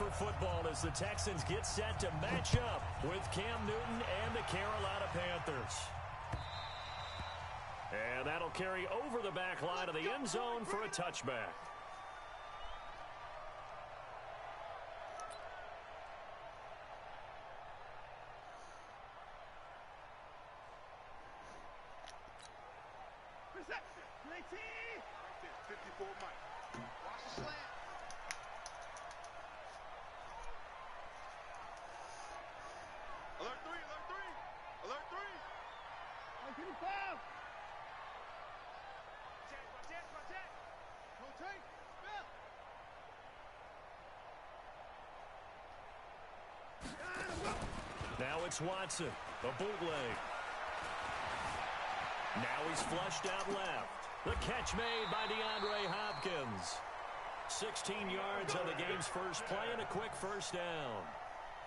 for football as the Texans get set to match up with Cam Newton and the Carolina Panthers. And that'll carry over the back line of the end zone for a touchback. Reception. 54 Mike. Watch the slant. Alert 3, alert 3. Alert 3. 125. Check. Rotate. Bill. Now it's Watson. A bootleg. Now he's flushed out left. The catch made by DeAndre Hopkins. 16 yards on the game's first play and a quick first down.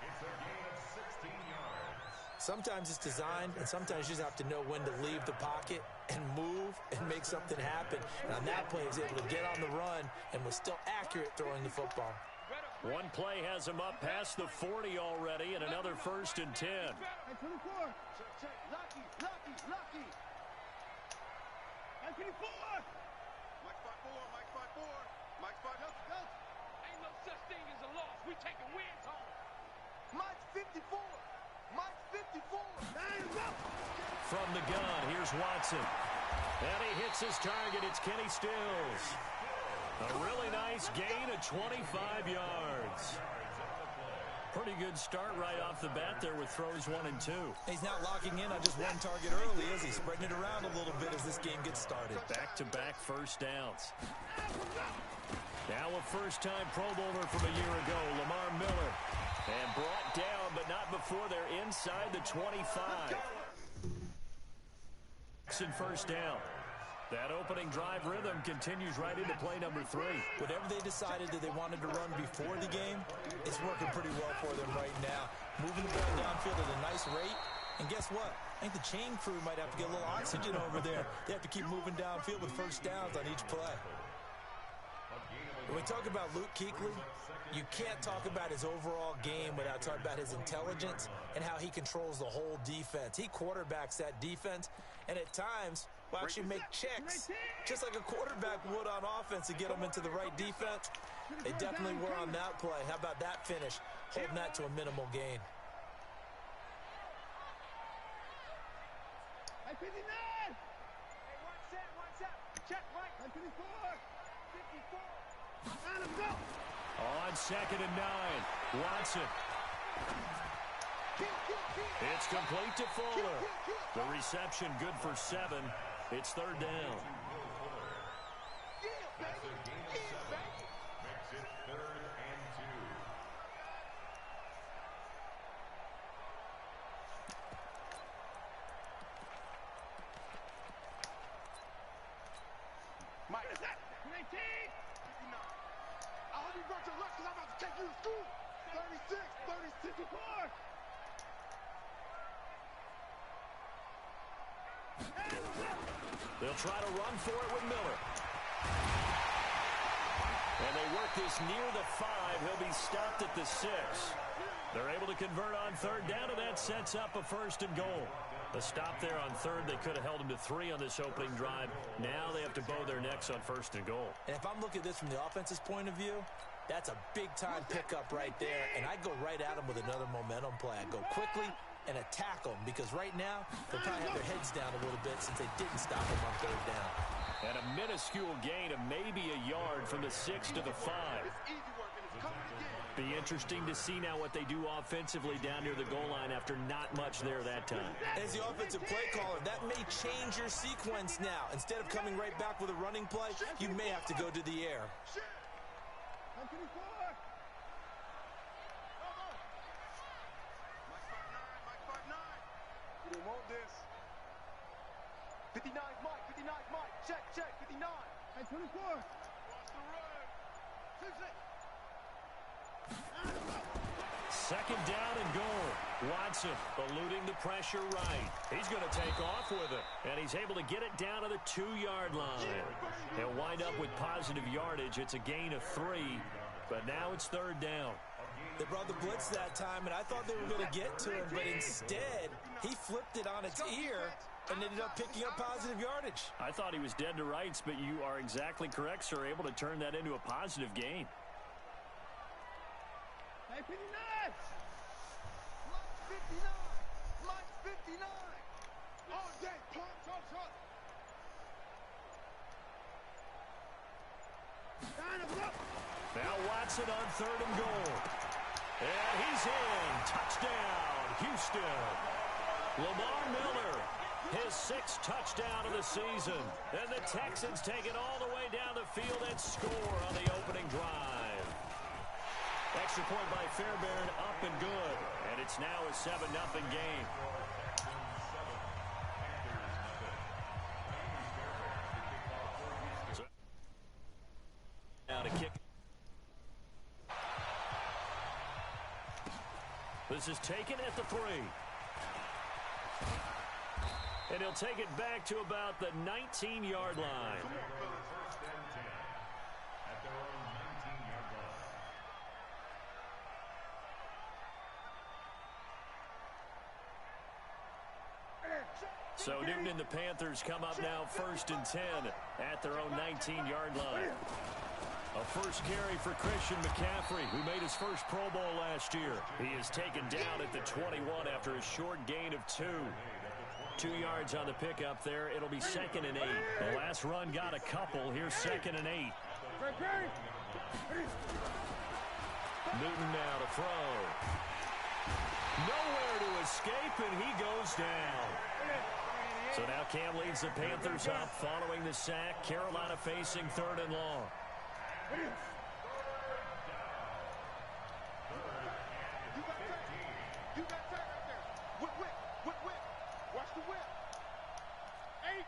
It's a gain of 16 yards. Sometimes it's designed, and sometimes you just have to know when to leave the pocket and move and make something happen. And on that play, he was able to get on the run and was still accurate throwing the football. One play has him up past the 40 already, and another 1st and 10. Hey, 24. Check. Lucky. 24. Mike 5-4. Mike 5. Go. Ain't no such thing as a loss. We taking wins home. Mike 54. Mike 54. Go. From the gun, here's Watson. And he hits his target. It's Kenny Stills. A really nice gain of 25 yards. Pretty good start right off the bat there with throws 1 and 2. He's not locking in on just one target early, is he? Spreading it around a little bit as this game gets started. Back-to-back first downs. Now a first-time Pro Bowler from a year ago, Lamar Miller. And brought down, but not before they're inside the 25. First down. That opening drive rhythm continues right into play number 3. Whatever they decided that they wanted to run before the game, it's working pretty well for them right now. Moving the ball downfield at a nice rate. And guess what? I think the chain crew might have to get a little oxygen over there. They have to keep moving downfield with first downs on each play. When we talk about Luke Kuechly, you can't talk about his overall game without talking about his intelligence and how he controls the whole defense. He quarterbacks that defense, and at times will actually make checks, just like a quarterback would on offense to get them into the right defense. They definitely were on that play. How about that finish? Holding that to a minimal gain. Hey, 59. Hey, one set. Check, right. 54. 54. Let him go. On 2nd and 9, Watson. It's complete to Fuller. The reception good for 7. It's 3rd down. That's a gain of 7. Makes it 3rd and 2. Mike, is that 19? 59. I hope you brought your luck because I'm about to take you to school. 36, 64. They'll try to run for it with Miller. And they work this near the 5. He'll be stopped at the 6. They're able to convert on 3rd down, and that sets up a 1st and goal. The stop there on 3rd, they could have held him to 3 on this opening drive. Now they have to bow their necks on 1st and goal. And if I'm looking at this from the offense's point of view, that's a big-time pickup right there. And I'd go right at him with another momentum play. I'd go quickly and attack them, because right now they'll probably have their heads down a little bit since they didn't stop him on 3rd down. And a minuscule gain of maybe a yard from the 6 to the 5. Be interesting to see now what they do offensively down near the goal line after not much there that time. As the offensive play caller, that may change your sequence now. Instead of coming right back with a running play, you may have to go to the air. You didn't want this. 59 Mike. Check, 59. Hey, 24. Watch the run. 2nd down and goal. Watson eluding the pressure right. He's going to take off with it, and he's able to get it down to the 2-yard line. He'll wind up with positive yardage. It's a gain of 3, but now it's 3rd down. They brought the blitz that time, and I thought they were going to get to him, but instead, he flipped it on its ear and ended up picking up positive yardage. I thought he was dead to rights, but you are exactly correct, sir. Able to turn that into a positive gain. Hey, 59! Mike 59! Mike 59! All day, pump, talk. Now Watson on 3rd and goal. And he's in. Touchdown, Houston. Lamar Miller, his 6th touchdown of the season. And the Texans take it all the way down the field and score on the opening drive. Extra point by Fairbairn, up and good. And it's now a 7-0 game. Now to kick. This is taken at the 3. And he'll take it back to about the 19-yard line. First and 10 at their own 19-yard line. So Newton and the Panthers come up now 1st and 10 at their own 19-yard line. A first carry for Christian McCaffrey, who made his first Pro Bowl last year. He is taken down at the 21 after a short gain of 2. 2 yards on the pickup there. It'll be 2nd and 8. The last run got a couple. Here's 2nd and 8. Newton now to throw. Nowhere to escape, and he goes down. So now Cam leads the Panthers up following the sack. Carolina facing 3rd and long. You got time right there. Whip. Watch the whip. 8.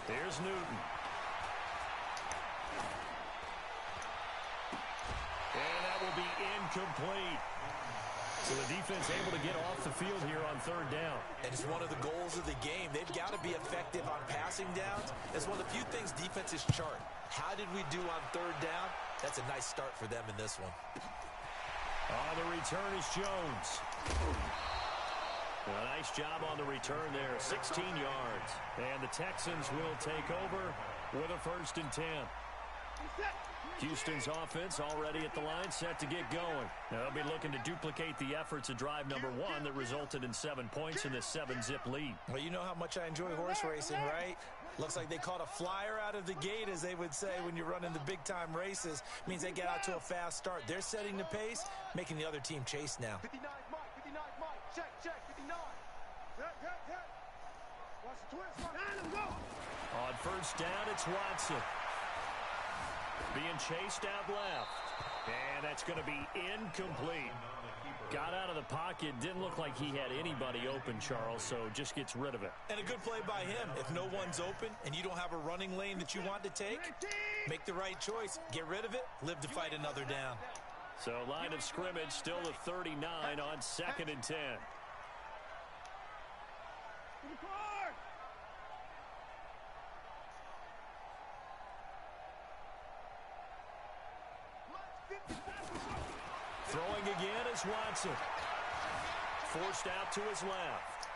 Here's Newton. And that will be incomplete. So the defense able to get off the field here on 3rd down. And it's one of the goals of the game. They've got to be effective on passing downs. It's one of the few things defenses chart. How did we do on 3rd down? That's a nice start for them in this one. On the return is Jones. A nice job on the return there, 16 yards. And the Texans will take over with a 1st and 10. Houston's offense already at the line, set to get going. They'll be looking to duplicate the efforts of drive number 1 that resulted in 7 points in this 7-zip lead. Well, you know how much I enjoy horse racing, right? Looks like they caught a flyer out of the gate, as they would say when you're running the big-time races. Means they get out to a fast start. They're setting the pace, making the other team chase now. 59 Mike. Check. 59. Watch the twist. Go. On 1st down, it's Watson. Being chased out left. And that's going to be incomplete. Got out of the pocket. Didn't look like he had anybody open, Charles, so just gets rid of it. And a good play by him. If no one's open and you don't have a running lane that you want to take, make the right choice. Get rid of it. Live to fight another down. So line of scrimmage still at 39 on 2nd and 10. Throwing again is Watson. Forced out to his left.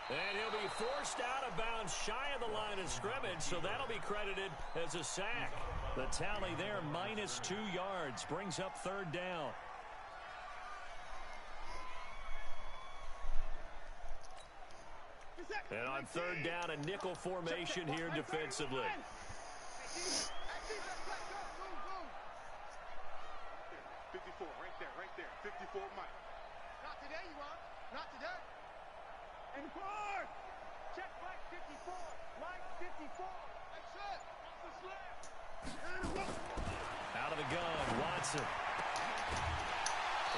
And he'll be forced out of bounds shy of the line of scrimmage, so that'll be credited as a sack. The tally there, -2 yards, brings up 3rd down. And on 3rd down, a nickel formation here defensively. 54, right there. 54, Mike. Not today, you want? Not today. And forward. Check Mike 54. Mike 54. That's it. Off the slip. Out of the gun, Watson.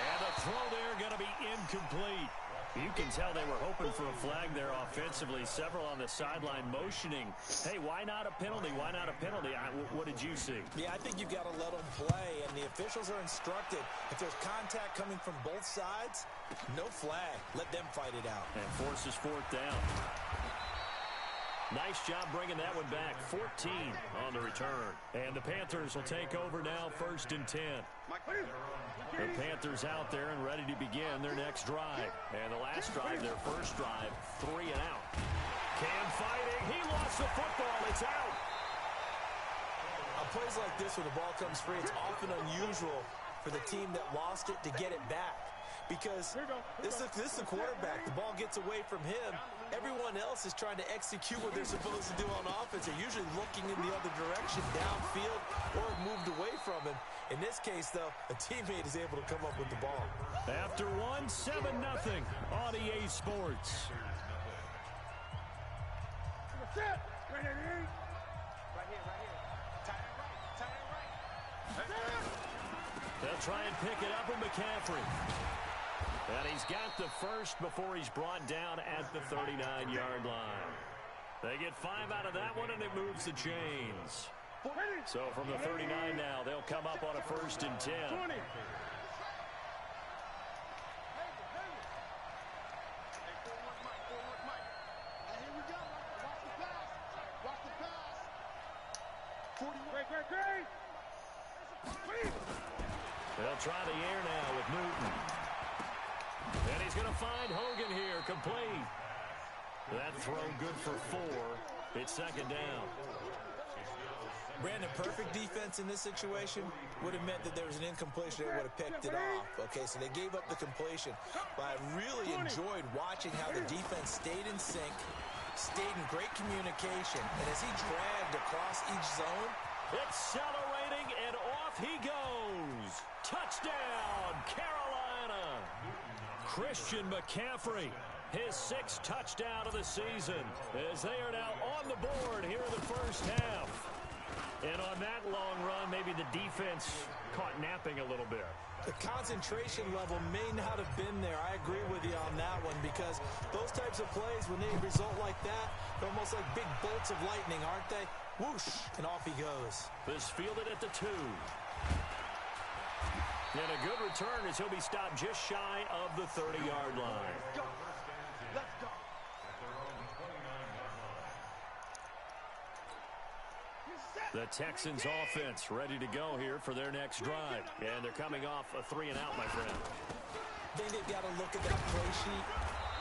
And the throw there going to be incomplete. You can tell they were hoping for a flag there offensively. Several on the sideline motioning. Hey, why not a penalty? Why not a penalty? What did you see? Yeah, I think you've got to let them play, and the officials are instructed. If there's contact coming from both sides, no flag. Let them fight it out. And forces 4th down. Nice job bringing that one back. 14 on the return. And the Panthers will take over now, 1st and 10. The Panthers out there and ready to begin their next drive. And the last drive, their first drive, 3 and out. Cam fighting. He lost the football. It's out. On plays like this where the ball comes free, it's often unusual for the team that lost it to get it back. Because this is the quarterback. The ball gets away from him. Everyone else is trying to execute what they're supposed to do on offense. They're usually looking in the other direction, downfield, or moved away from him. In this case, though, a teammate is able to come up with the ball. After 1, 7-0 on EA Sports. Right here. Tie it right. They'll try and pick it up with McCaffrey. And he's got the first before he's brought down at the 39-yard line. They get 5 out of that one, and it moves the chains. So from the 39 now, they'll come up on a 1st and 10. They'll try the air now with Newton. And he's going to find Hogan here, complete. That throw good for 4. It's 2nd down. Brandon, perfect defense in this situation would have meant that there was an incompletion. They would have picked it off. Okay, so they gave up the completion. But I really enjoyed watching how the defense stayed in sync, stayed in great communication, and as he dragged across each zone, accelerating, and off he goes. Touchdown, Carolina. Christian McCaffrey, his 6th touchdown of the season, as they are now on the board here in the first half. And on that long run, maybe the defense caught napping a little bit. The concentration level may not have been there. I agree with you on that one, because those types of plays, when they result like that, they're almost like big bolts of lightning, aren't they? Whoosh, and off he goes. This fielded at the 2. And a good return as he'll be stopped just shy of the 30-yard line. Let's go. The Texans offense ready to go here for their next drive. And they're coming off a 3 and out, my friend. I think they've got to look at that play sheet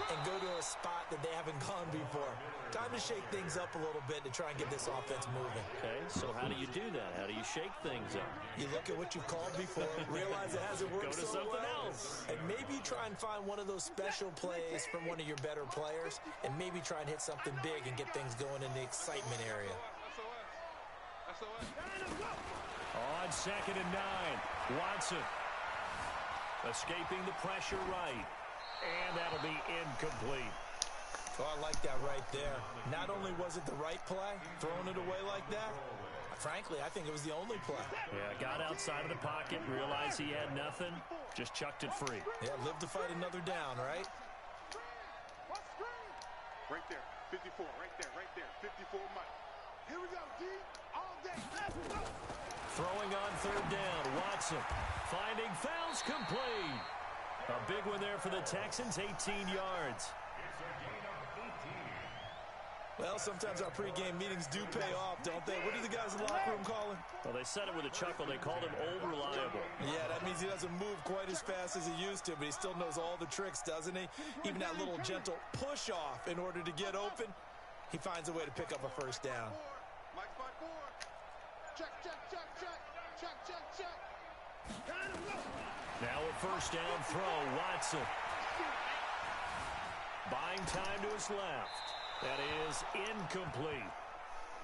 and go to a spot that they haven't gone before. Time to shake things up a little bit to try and get this offense moving. Okay, so how do you do that? How do you shake things up? You look at what you've called before, realize it hasn't worked Go to so something well, else. and maybe you try and find one of those special plays from one of your better players, and maybe try and hit something big and get things going in the excitement area. On 2nd and 9, Watson escaping the pressure right. And that'll be incomplete. Oh, I like that right there. Not only was it the right play, throwing it away like that, frankly, I think it was the only play. Yeah, got outside of the pocket, realized he had nothing, just chucked it free. Yeah, live to fight another down, right? Right there, 54, right there, 54 Mike. Here we go, D, all day, let's go. Throwing on 3rd down, Watson finding fouls complete. A big one there for the Texans, 18 yards. Well, sometimes our pregame meetings do pay off, don't they? What do the guys in the locker room call him? Well, they said it with a chuckle. They called him Old Reliable. Yeah, that means he doesn't move quite as fast as he used to, but he still knows all the tricks, doesn't he? Even that little gentle push-off in order to get open, he finds a way to pick up a 1st down. Mike 5-4. Check. Now a 1st down throw, Watson. Buying time to his left. That is incomplete.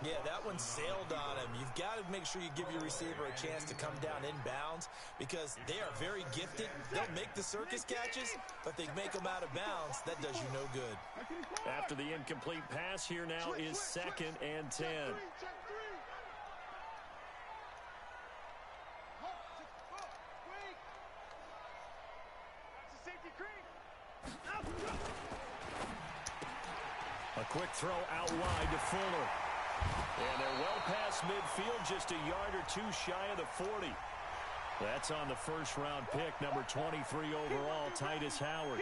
Yeah, that one sailed on him. You've got to make sure you give your receiver a chance to come down inbounds, because they are very gifted. They'll make the circus catches, but they make them out of bounds. That does you no good. After the incomplete pass, here now is 2nd and 10. A quick throw out wide to Fuller. And they're well past midfield, just a yard or 2 shy of the 40. That's on the 1st-round pick, number 23 overall, Titus Howard.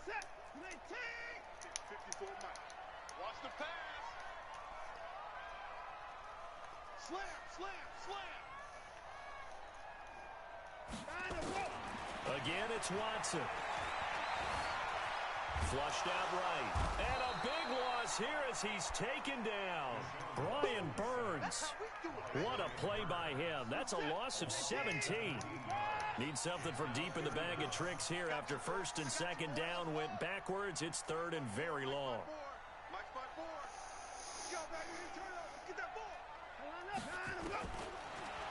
set. You ain't 54 Mike. Watch the pass. Slam, slam, slam. Again, it's Watson. Flushed out right. And a big loss here as he's taken down. Brian Burns. What a play by him. That's a loss of 17. Need something from deep in the bag of tricks here after first and second down went backwards. It's third and very long. Mike's by 4. Go, baby. Turn it over. Get that ball.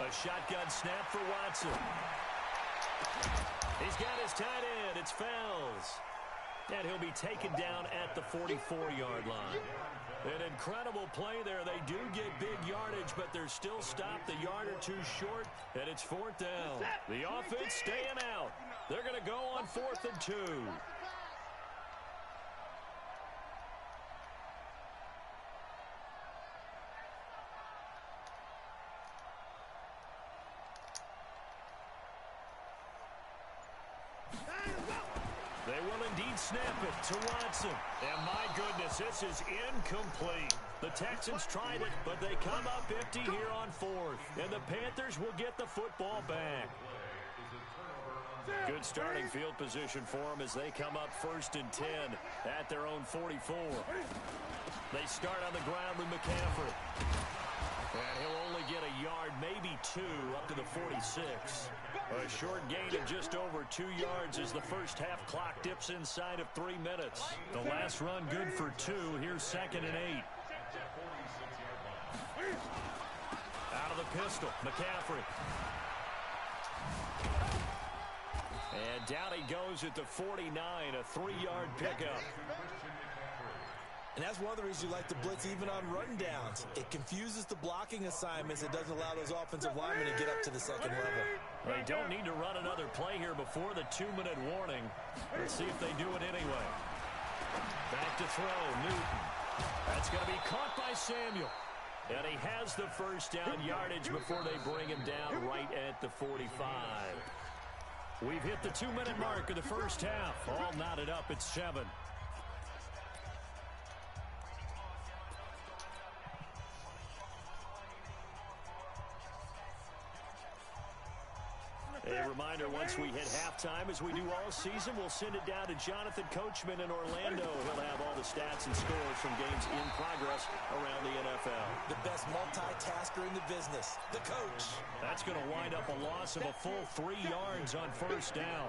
A shotgun snap for Watson. He's got his tight end. It's Fells. And he'll be taken down at the 44-yard line. An incredible play there. They do get big yardage, but they're still stopped a yard or two short, and it's fourth down. The offense staying out. They're going to go on 4th and 2. They will indeed snap it to Watson. And my goodness, this is incomplete. The Texans tried it, but they come up empty here on 4th. And the Panthers will get the football back. Good starting field position for them as they come up 1st and 10 at their own 44. They start on the ground with McCaffrey. And he'll only get a yard, maybe 2, up to the 46. A short gain of just over 2 yards as the first half clock dips inside of 3 minutes. The last run good for 2. Here's 2nd and 8. Out of the pistol, McCaffrey. And down he goes at the 49, a 3-yard pickup. And that's one of the reasons you like to blitz even on run downs. It confuses the blocking assignments. It doesn't allow those offensive linemen to get up to the second level. They don't need to run another play here before the 2-minute warning. Let's see if they do it anyway. Back to throw, Newton. That's going to be caught by Samuel. And he has the first down yardage before they bring him down right at the 45. We've hit the 2-minute mark of the first half. All knotted up at 7. A reminder, once we hit halftime, as we do all season, we'll send it down to Jonathan Coachman in Orlando. He'll have all the stats and scores from games in progress around the NFL. The best multitasker in the business, the coach. That's going to wind up a loss of a full 3 yards on first down.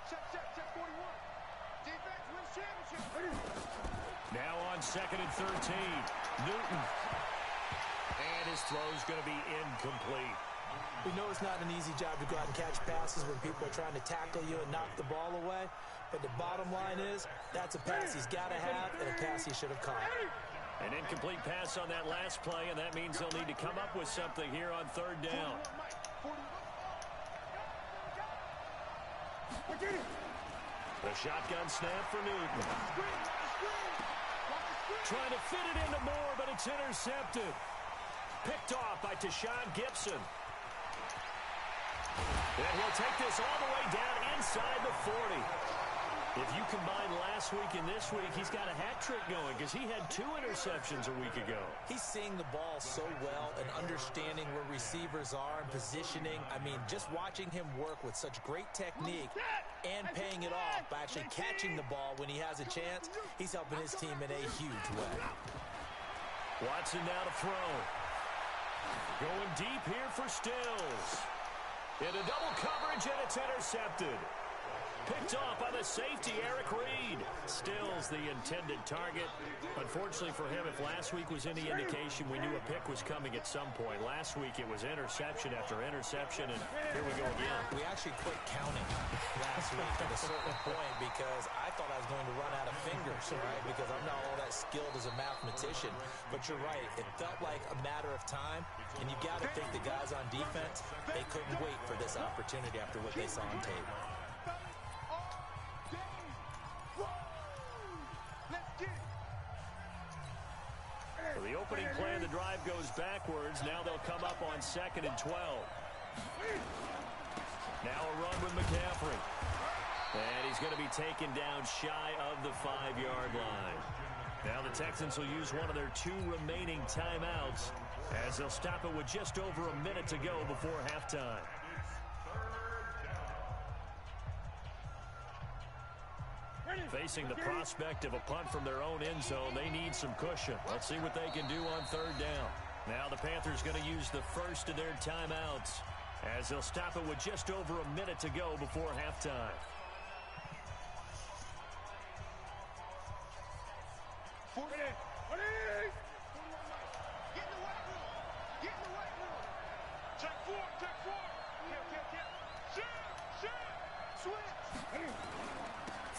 Check 41. Defense wins championship. Now on 2nd and 13. Newton. And his throw's going to be incomplete. We know it's not an easy job to go out and catch passes when people are trying to tackle you and knock the ball away. But the bottom line is, that's a pass he's got to have and a pass he should have caught. An incomplete pass on that last play, and that means they'll need to come up with something here on 3rd down. The shotgun snap for Newton. Trying to fit it into Moore, but it's intercepted. Picked off by Tashawn Gibson. And he'll take this all the way down inside the 40. If you combine last week and this week, he's got a hat trick going because he had 2 interceptions a week ago. He's seeing the ball so well and understanding where receivers are and positioning. I mean, just watching him work with such great technique and paying it off by actually catching the ball when he has a chance, he's helping his team in a huge way. Watson now to throw. Going deep here for Stills. Into double coverage, and it's intercepted. Picked off by the safety, Eric Reed. Stills the intended target. Unfortunately for him, if last week was any indication, we knew a pick was coming at some point. Last week it was interception after interception, and here we go again. We actually quit counting last week at a certain point because I thought I was going to run out of fingers, right? Because I'm not all that skilled as a mathematician. But you're right. It felt like a matter of time, and you got to think the guys on defense, they couldn't wait for this opportunity after what they saw on tape. Let's get it. For the opening play of the drive goes backwards. Now they'll come up on 2nd and 12. Now a run with McCaffrey. And he's going to be taken down shy of the 5-yard line. Now the Texans will use one of their 2 remaining timeouts as they'll stop it with just over a minute to go before halftime. Facing the prospect of a punt from their own end zone, they need some cushion. Let's see what they can do on 3rd down. Now the Panthers going to use the first of their timeouts as they'll stop it with just over a minute to go before halftime.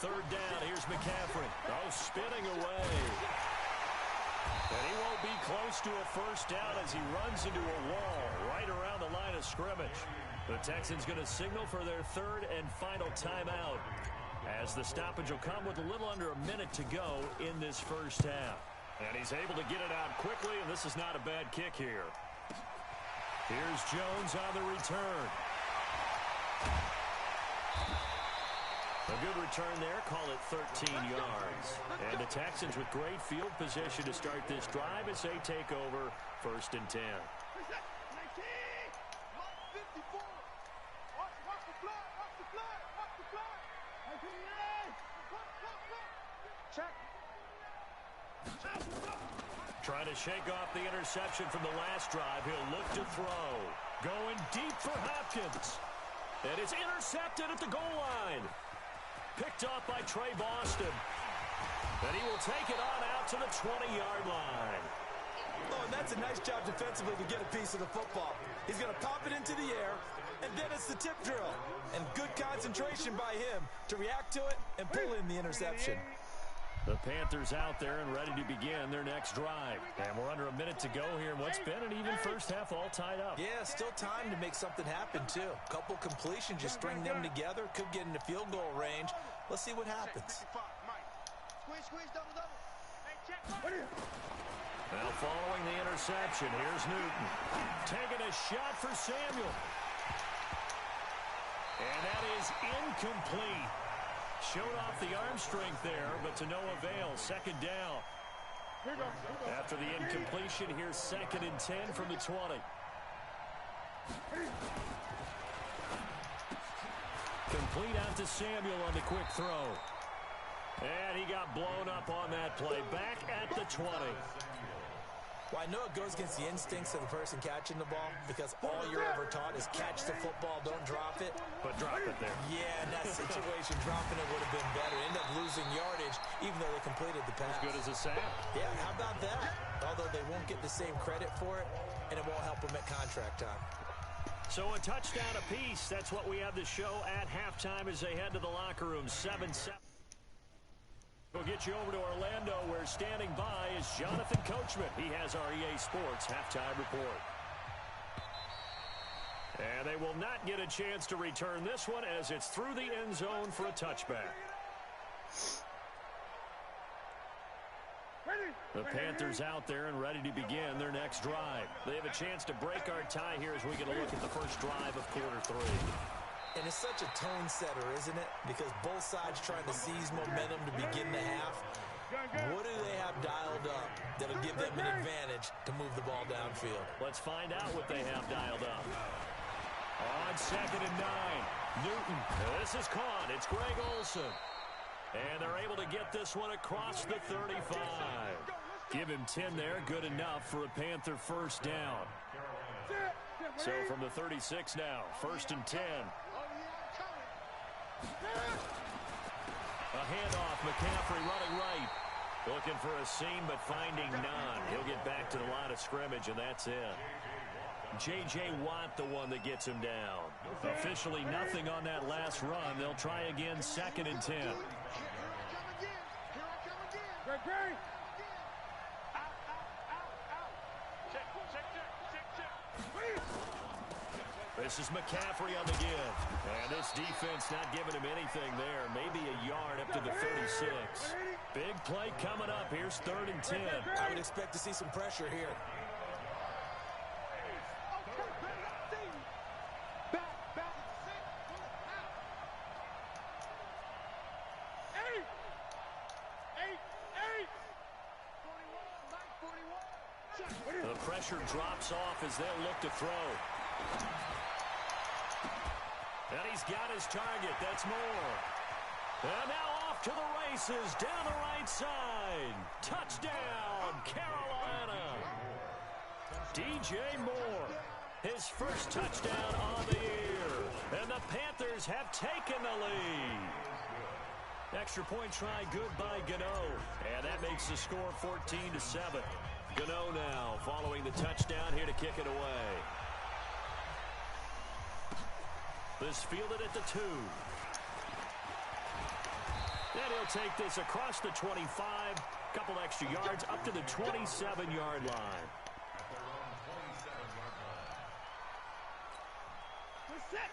Third down, here's McCaffrey. Oh, spinning away. And he won't be close to a first down as he runs into a wall right around the line of scrimmage. The Texans going to signal for their 3rd and final timeout as the stoppage will come with a little under a minute to go in this first half. And he's able to get it out quickly, and this is not a bad kick here. Here's Jones on the return. A good return there, call it 13 yards. And the Texans with great field position to start this drive as they take over 1st and 10. Trying to shake off the interception from the last drive. He'll look to throw. Going deep for Hopkins. And it's intercepted at the goal line. Picked off by Trey Boston. And he will take it on out to the 20-yard line. Oh, and that's a nice job defensively to get a piece of the football. He's going to pop it into the air, and then it's the tip drill. And good concentration by him to react to it and pull in the interception. The Panthers out there and ready to begin their next drive. And we're under a minute to go here in what's been an even first half all tied up. Yeah, still time to make something happen, too. A couple completions, just string them together. Could get into field goal range. Let's see what happens. Now following the interception, here's Newton. Taking a shot for Samuel. And that is incomplete. Showed off the arm strength there, but to no avail. 2nd down. After the incompletion, here's 2nd and 10 from the 20. Complete out to Samuel on the quick throw. And he got blown up on that play. Back at the 20. Well, I know it goes against the instincts of the person catching the ball because all you're ever taught is catch the football, don't drop it. But drop it there. Yeah, in that situation, dropping it would have been better. End up losing yardage, even though they completed the pass. As good as a sack. Yeah, how about that? Although they won't get the same credit for it, and it won't help them at contract time. So a touchdown apiece. That's what we have the show at halftime as they head to the locker room. 7-7. We'll get you over to Orlando, where standing by is Jonathan Coachman. He has our EA Sports halftime report. And they will not get a chance to return this one as it's through the end zone for a touchback. The Panthers out there and ready to begin their next drive. They have a chance to break our tie here as we get a look at the first drive of quarter 3. And it's such a tone setter, isn't it? Because both sides trying to seize momentum to begin the half. What do they have dialed up that'll give them an advantage to move the ball downfield? Let's find out what they have dialed up. On 2nd and 9, Newton. This is caught. It's Greg Olsen. And they're able to get this one across the 35. Give him 10 there. Good enough for a Panther first down. So from the 36 now, 1st and 10. A handoff, McCaffrey running right. Looking for a seam, but finding none. He'll get back to the line of scrimmage, and that's it. J.J. Watt, the one that gets him down. Officially nothing on that last run. They'll try again, 2nd and 10. This is McCaffrey on the give. And this defense not giving him anything there. Maybe a yard up to the 36. Big play coming up. Here's 3rd and 10. I would expect to see some pressure here. The pressure drops off as they'll look to throw. And he's got his target. That's Moore. And now off to the races down the right side. Touchdown, Carolina. DJ Moore, his first touchdown on the year. And the Panthers have taken the lead. Extra point try good by Gano. And that makes the score 14-7. Gano now following the touchdown here to kick it away. This fielded at the 2. And he'll take this across the 25. Couple extra yards up to the 27-yard line.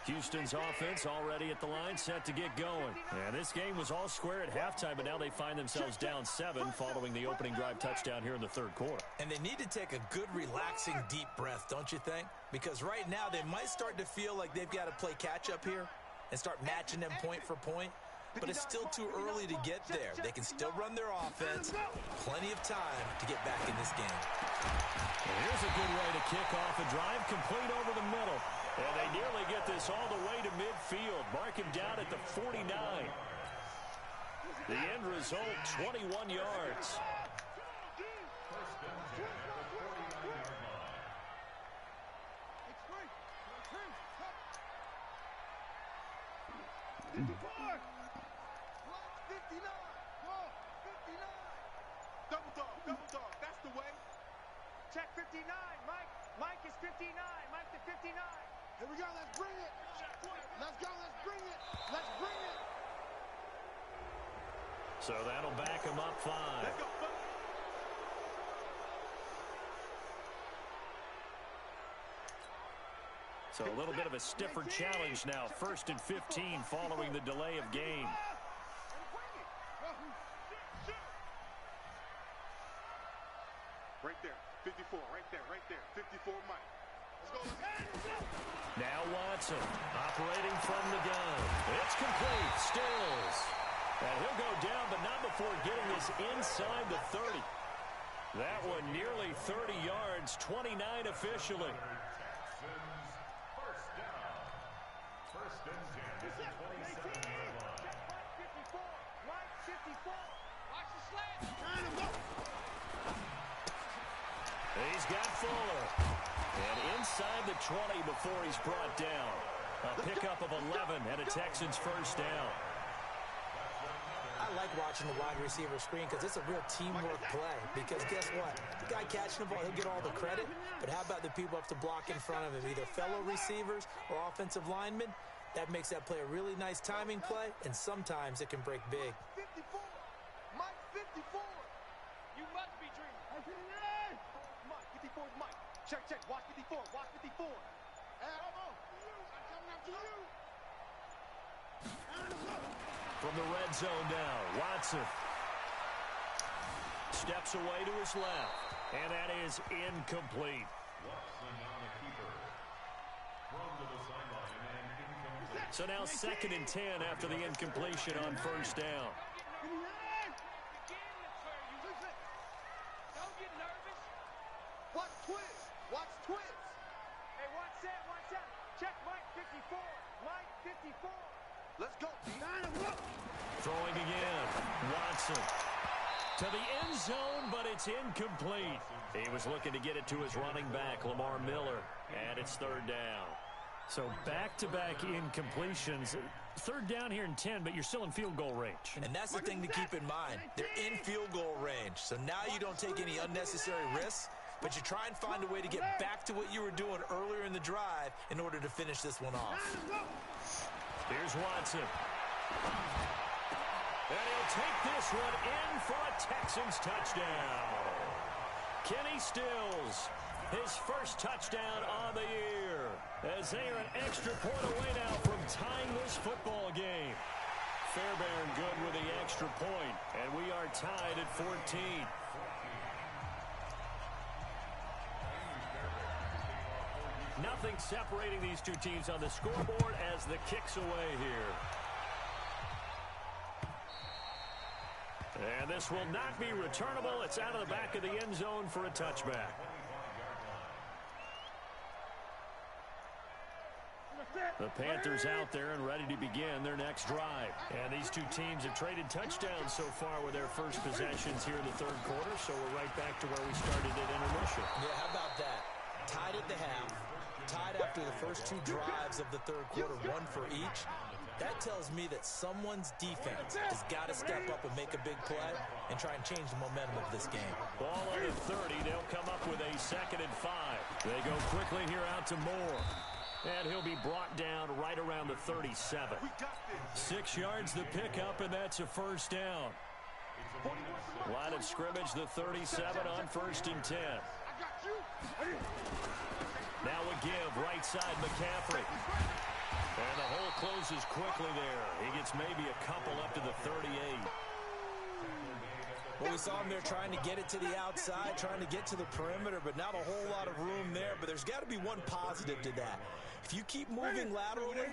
Houston's offense already at the line, set to get going. And this game was all square at halftime, but now they find themselves down 7 following the opening drive touchdown here in the 3rd quarter. And they need to take a good, relaxing, deep breath, don't you think? Because right now they might start to feel like they've got to play catch-up here and start matching them point for point. But it's still too early to get there. They can still run their offense. Plenty of time to get back in this game. And here's a good way to kick off a drive, complete over the middle. And they nearly get this all the way to midfield. Mark him down at the 49. The end result, 21 yards. Double dog, that's the way. Check 59, Mike. Mike is 59. Mike to 59. Here we go, let's bring it. Let's go, let's bring it. Let's bring it. So that'll back him up 5. Let's go. So a little bit of a stiffer challenge now. 1st and 15 following the delay of game. Right there, 54, right there, 54, Mike. Let's go. Now Watson operating from the gun. It's complete. Stills. And he'll go down, but not before getting this inside the 30. That one nearly 30 yards, 29 officially. First and 10 at the 27-yard line. 54, Mike 54. Watch the slant. He's got Fuller. And inside the 20 before he's brought down. A pickup of 11 and a Texans first down. I like watching the wide receiver screen because it's a real teamwork play. Because guess what? The guy catching the ball, he'll get all the credit. But how about the people up to block in front of him, either fellow receivers or offensive linemen? That makes that play a really nice timing play, and sometimes it can break big. 54, Mike 54. You must be dreaming. Mike 54, Mike. Check, watch 54, watch 54. Hey, come on. I'm coming after you. From the red zone now, Watson steps away to his left, and that is incomplete. Watson on the keeper. Thrown to the sideline and incomplete. So now 2nd and 10 after the incompletion on first down. Don't get nervous. Watch twins. Watch twins. Hey, watch that. Check Mike 54. Mike 54. Let's go. Throwing again, Watson to the end zone, but it's incomplete. He was looking to get it to his running back, Lamar Miller, and it's 3rd down. So back-to-back incompletions. 3rd down here in 10, but you're still in field goal range. And that's the thing to keep in mind. They're in field goal range. So now you don't take any unnecessary risks, but you try and find a way to get back to what you were doing earlier in the drive in order to finish this one off. Here's Watson. And he'll take this one in for a Texans touchdown. Kenny Stills, his first touchdown on the year, as they are an extra point away now from tying this football game. Fairbairn good with the extra point, and we are tied at 14. Nothing separating these two teams on the scoreboard as the kick's away here. And this will not be returnable. It's out of the back of the end zone for a touchback. The Panthers out there and ready to begin their next drive. And these two teams have traded touchdowns so far with their first possessions here in the third quarter, so we're right back to where we started at intermission. Yeah, how about that? Tied at the half, tied after the first two drives of the third quarter, one for each. That tells me that someone's defense has got to step up and make a big play and try and change the momentum of this game. Ball on the 30. They'll come up with a 2nd and 5. They go quickly here out to Moore. And he'll be brought down right around the 37. 6 yards the pickup, and that's a first down. Line of scrimmage, the 37 on 1st and 10. Now a give, right side, McCaffrey. And the hole closes quickly there. He gets maybe a couple up to the 38. Well, we saw him there trying to get it to the outside, trying to get to the perimeter, but not a whole lot of room there. But there's got to be one positive to that. If you keep moving laterally,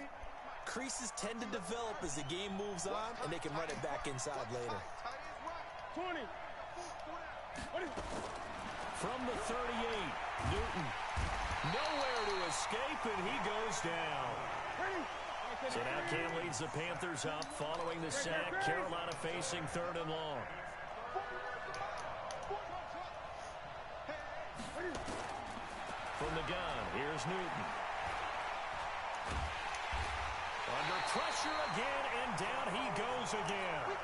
creases tend to develop as the game moves on, and they can run it back inside later. 20. From the 38, Newton. Nowhere to escape, and he goes down. So now Cam leads the Panthers up following the sack. Carolina facing 3rd and long. From the gun, here's Newton. Under pressure again, and down he goes again.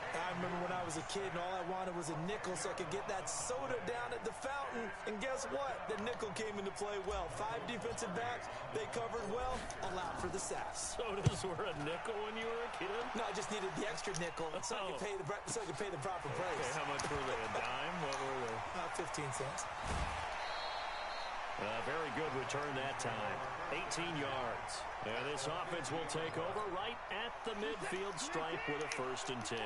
I remember when I was a kid and all I wanted was a nickel so I could get that soda down at the fountain. And guess what? The nickel came into play well. 5 defensive backs, they covered well, allowed for the sacks. Sodas were a nickel when you were a kid? No, I just needed the extra nickel so I could pay the proper price. Okay, how much were they? A dime? What were they? 15 cents. Very good return that time. 18 yards. And this offense will take over right at the midfield stripe with a 1st and 10.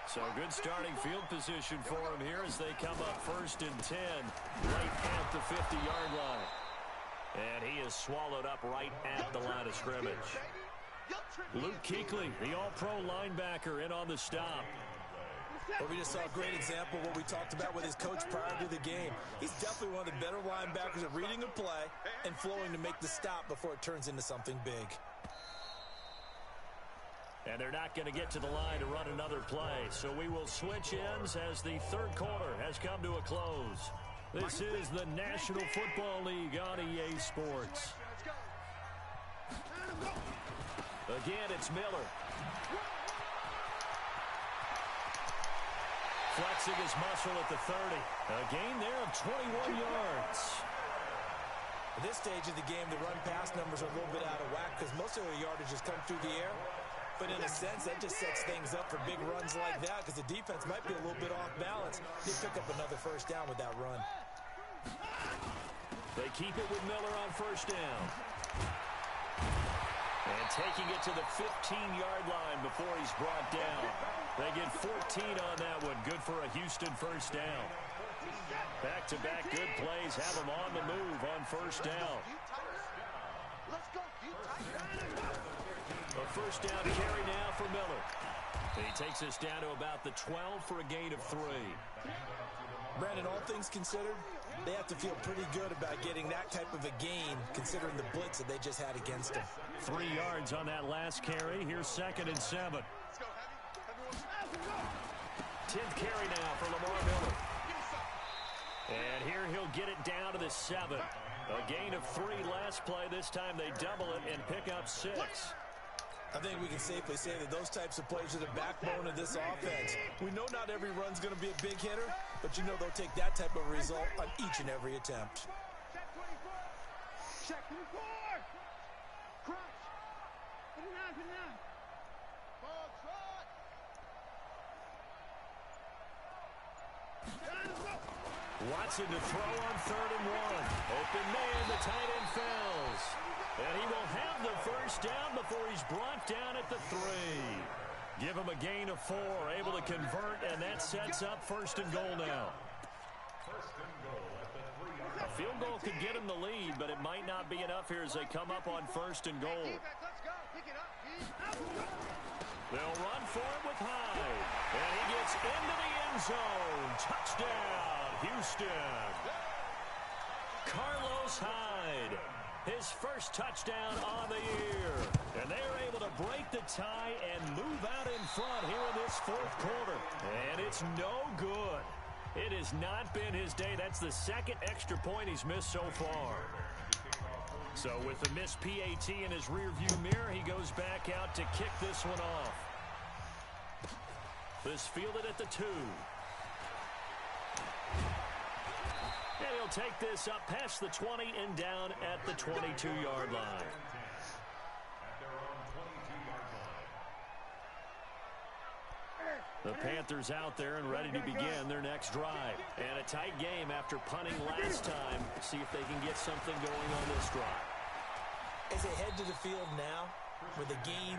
So good starting field position for him here as they come up 1st and 10 right at the 50-yard line. And he is swallowed up right at the line of scrimmage. Luke Kuechly, the all-pro linebacker, in on the stop. Well, we just saw a great example of what we talked about with his coach prior to the game. He's definitely one of the better linebackers at reading a play and flowing to make the stop before it turns into something big. And they're not going to get to the line to run another play. So we will switch ends as the third quarter has come to a close. This is the National Football League on EA Sports. Again, it's Miller. Flexing his muscle at the 30. A gain there of 21 yards. At this stage of the game, the run-pass numbers are a little bit out of whack because most of the yardage has come through the air. But in a sense, that just sets things up for big runs like that because the defense might be a little bit off balance. They pick up another first down with that run. They keep it with Miller on first down. And taking it to the 15-yard line before he's brought down. They get 14 on that one. Good for a Houston first down. Back-to-back good plays have them on the move on first down. A first down carry now for Miller. He takes us down to about the 12 for a gain of 3. Brandon, all things considered, they have to feel pretty good about getting that type of a gain considering the blitz that they just had against them. 3 yards on that last carry. Here's 2nd and 7. 10th carry now for Lamar Miller. And here he'll get it down to the 7. A gain of 3 last play. This time they double it and pick up 6. I think we can safely say that those types of plays are the backbone of this offense. We know not every run's going to be a big hitter, but you know they'll take that type of result on each and every attempt. Check 24. Crunch. Put it down, put it down. Ball trot. Let's go. Watson to throw on 3rd and 1. Open man, the tight end falls. And he will have the first down before he's brought down at the 3. Give him a gain of 4, able to convert, and that sets up 1st and goal now. A field goal could get him the lead, but it might not be enough here as they come up on 1st and goal. They'll run for it with Hyde. And he gets into the end zone. Touchdown, Houston. Carlos Hyde. His first touchdown on the year. And they are able to break the tie and move out in front here in this 4th quarter. And it's no good. It has not been his day. That's the 2nd extra point he's missed so far. So with the missed PAT in his rearview mirror, he goes back out to kick this one off. This fielded at the 2. And he'll take this up past the 20 and down at the 22-yard line. The Panthers out there and ready to begin their next drive. And a tight game after punting last time. See if they can get something going on this drive. As they head to the field now, with the game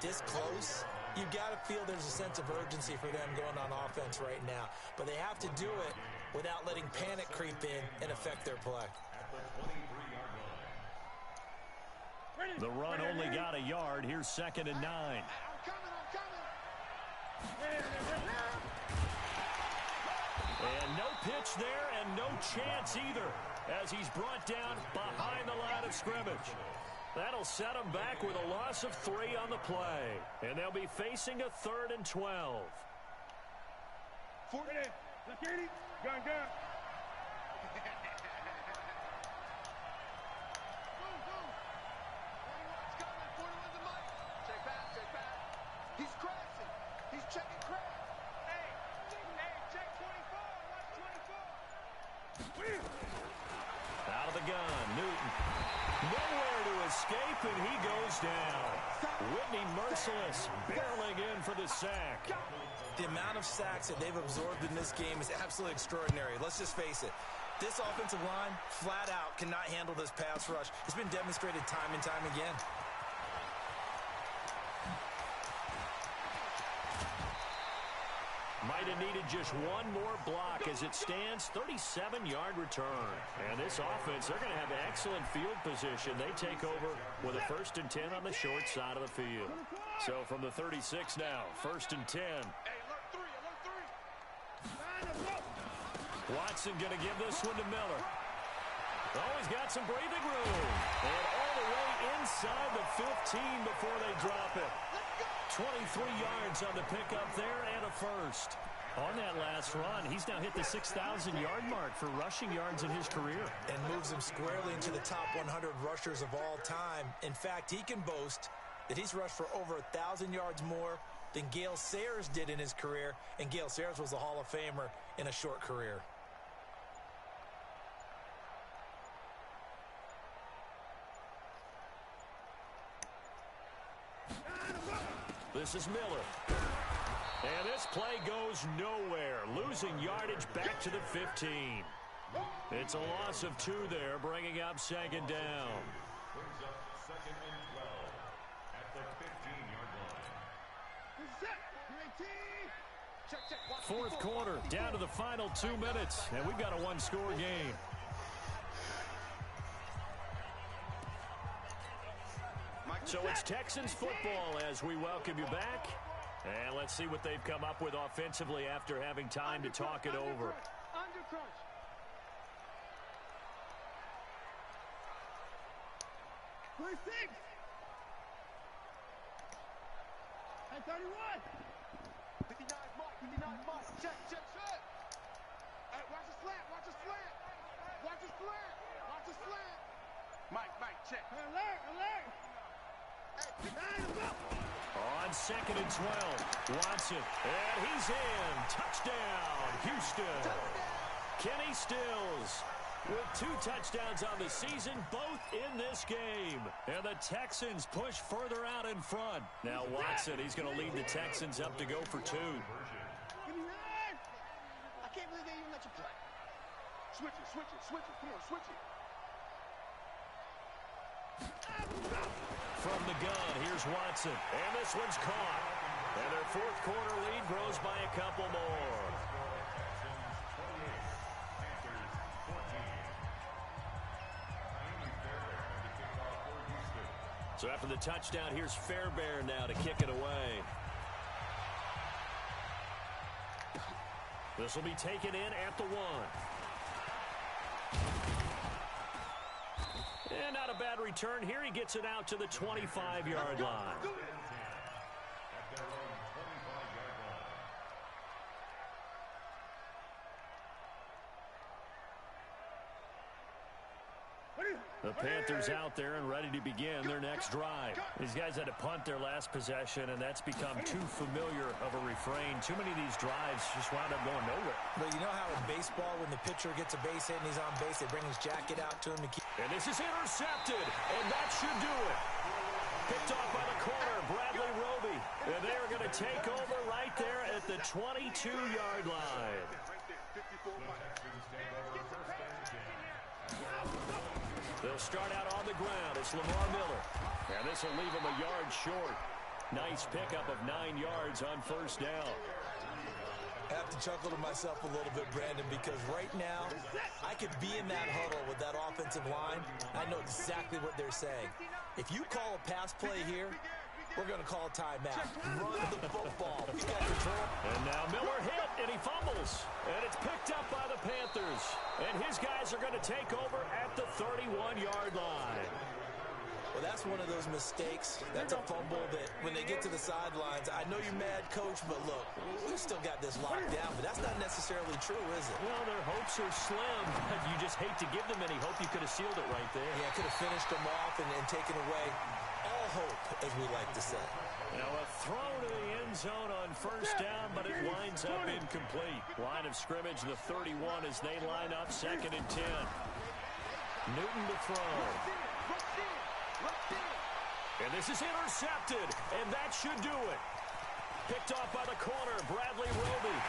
this close, you've got to feel there's a sense of urgency for them going on offense right now. But they have to do it without letting panic creep in and affect their play. The run only got a yard. Here's 2nd and 9. And no pitch there and no chance either as he's brought down behind the line of scrimmage. That'll set him back with a loss of 3 on the play. And they'll be facing a 3rd and 12. 40. Gun. He's crashing. He's checking crash. Hey, check 24. Watch 24. Out of the gun, Newton. Nowhere to escape, and he goes down. Whitney Merciless barreling in for the sack. The amount of sacks that they've absorbed in this game is absolutely extraordinary. Let's just face it. This offensive line, flat out, cannot handle this pass rush. It's been demonstrated time and time again. Might have needed just one more block as it stands, 37-yard return. And this offense, they're going to have excellent field position. They take over with a 1st and 10 on the short side of the field. So from the 36 now, 1st and 10. Watson going to give this one to Miller. Oh, he's got some breathing room. And all the way inside the 15 before they drop it. 23 yards on the pickup there and a first. On that last run, he's now hit the 6,000-yard mark for rushing yards in his career. And moves him squarely into the top 100 rushers of all time. In fact, he can boast that he's rushed for over 1,000 yards more than Gale Sayers did in his career. And Gale Sayers was a Hall of Famer in a short career. This is Miller. And this play goes nowhere. Losing yardage back to the 15. It's a loss of 2 there, bringing up 2nd down. Brings up 2nd and 12 at the 15-yard line. 4th quarter, down to the final 2 minutes, and we've got a 1-score game. So it's Texans football as we welcome you back. And let's see what they've come up with offensively after having time to talk it over. Under crunch. We're 6. At 31. 59 mark. 59 mark. Check. Hey, watch the slant. Watch the slant. Mike, check. Alert. On 2nd and 12, Watson, and he's in. Touchdown, Houston. Kenny Stills with 2 touchdowns on the season, both in this game. And the Texans push further out in front. Now Watson, he's going to lead the Texans up to go for 2. I can't believe they even let you play. Switch it, switch it, switch it. Come on, switch it. From the gun, here's Watson. And this one's caught. And their fourth quarter lead grows by a couple more. So after the touchdown, here's Fairbairn now to kick it away. This will be taken in at the 1. And not a bad return here. He gets it out to the 25-yard line. The Panthers out there and ready to begin their next drive. These guys had to punt their last possession, and that's become too familiar of a refrain. Too many of these drives just wound up going nowhere. But you know how in baseball, when the pitcher gets a base hit and he's on base, they bring his jacket out to him to keep... And this is intercepted, and that should do it. Picked off by the corner, Bradley Roby. And they are going to take over right there at the 22-yard line. They'll start out on the ground. It's Lamar Miller. And this will leave him a yard short. Nice pickup of 9 yards on first down. I have to chuckle to myself a little bit, Brandon, because right now I could be in that huddle with that offensive line. I know exactly what they're saying. If you call a pass play here, we're going to call a timeout. Run the football. We got control. And now Miller hit, and he fumbles. And it's picked up by the Panthers. And his guys are going to take over at the 31-yard line. Well, that's one of those mistakes. That's a fumble that when they get to the sidelines, I know you're mad, Coach, but look, we still got this locked down. But that's not necessarily true, is it? Well, their hopes are slim. You just hate to give them any hope. You could have sealed it right there. Yeah, could have finished them off and taken away all hope, as we like to say. Now a throw to the end zone on first down, but it winds up incomplete. Line of scrimmage, the 31 as they line up 2nd and 10. Newton to throw. And this is intercepted, and that should do it. Picked off by the corner, Bradley Roby.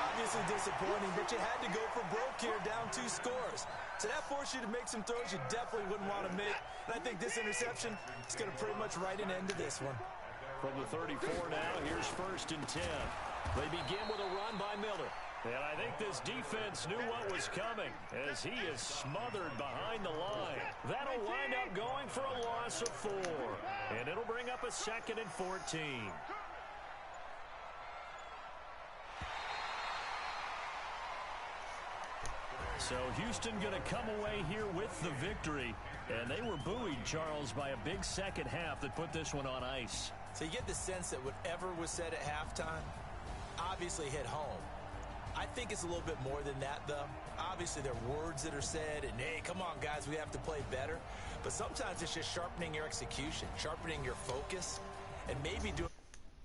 Obviously disappointing, but you had to go for broke here, down 2 scores. So that forced you to make some throws you definitely wouldn't want to make. And I think this interception is going to pretty much write an end to this one. From the 34 now, here's 1st and 10. They begin with a run by Miller. And I think this defense knew what was coming as he is smothered behind the line. That'll wind up going for a loss of 4. And it'll bring up a 2nd and 14. So Houston going to come away here with the victory. And they were buoyed, Charles, by a big second half that put this one on ice. So you get the sense that whatever was said at halftime obviously hit home. I think it's a little bit more than that, though. Obviously, there are words that are said, and, hey, come on, guys, we have to play better. But sometimes it's just sharpening your execution, sharpening your focus, and maybe doing